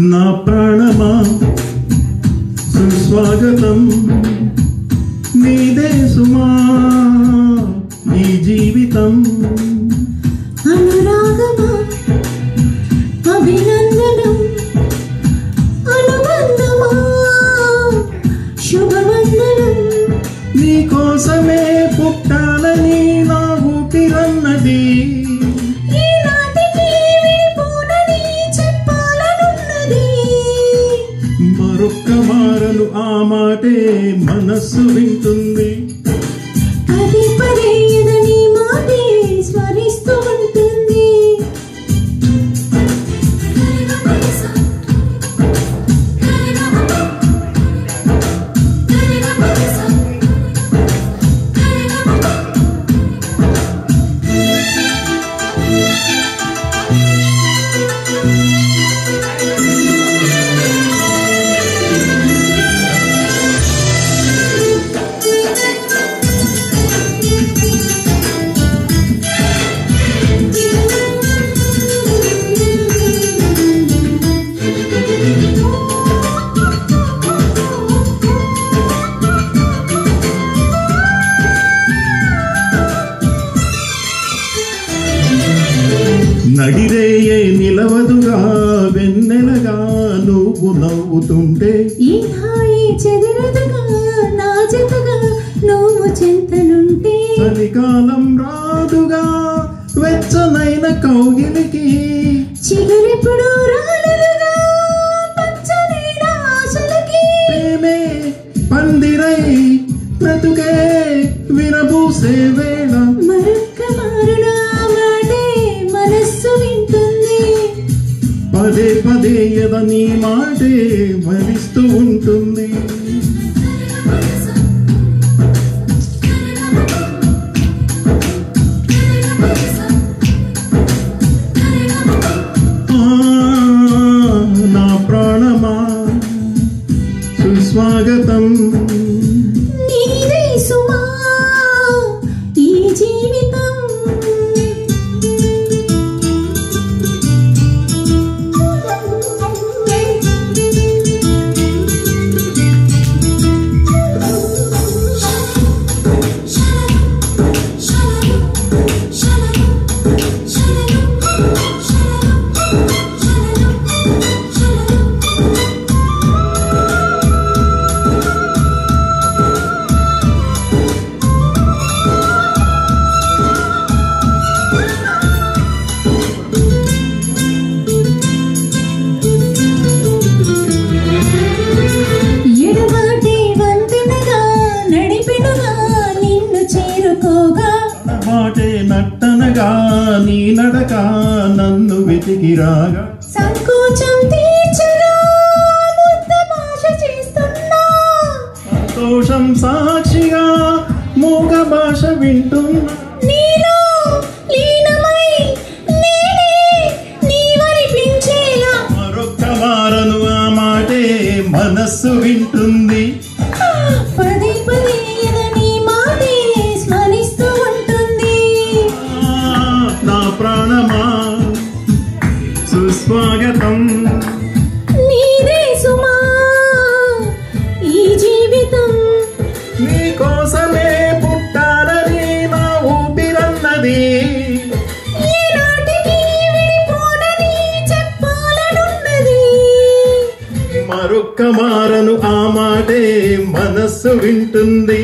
నా ప్రాణమా సుస్వాగతం నీదే సుమా ఈ జీవితం అనురాగమా అభినందనం అనుబంధమా శుభవందనం నీకోసమే పుట్టాలని నా ఊపిరన్నది మరొక్క మారను ఆ మాటే మనస్సు వింటుంది పదే పదే నీ మాటే స్మరిస్తూ ఉంటుంది నడిరేయే నిలవదుగా వెన్నెలగా నువ్వు నవ్వుతుంటే ఈ హాయి చెదరదుగా నా జతగా నువ్వు చింతనుంటే చలికాలం రాదుగా వెచ్చనైన కౌగిలికి చిగురెప్పుడు రాలుగా పచ్చనైన ఆశలకి ప్రేమే పందిరై బ్రతుకే విరబూసే వేళ మరొక్క మారునా మాటే మనస్సు వింటుంది పదే పదే నీ మాటే మరిస్తూ ఉంటుంది నా ప్రాణమా సుస్వాగతం నీదే సుమా ఈ జీవితం నట్టనగా నీ నడక నన్ను వెతికిరాగా సంకోచం తీర్చగా ముద్ద భాష చేస్తున్నా సంతోషం సాక్షిగా మూగ భాష వింటున్నా నీలో లీనమై నేనే నీవనిపించేలా మరొక్క మారను ఆ మాటే మనస్సు వింటుంది పదే పదే నీ మాటే స్మరిస్తూ ఉంటుంది నా ప్రాణమా సుస్వాగతం నీదే సుమా ఈ జీవితం నీకోసమే పుట్టాలని నా ఊపిరన్నది ఈనాటికి విడిపోనని చెప్పాలనున్నది మరొక్క మారను ఆ మాటే మనస్సు వింటుంది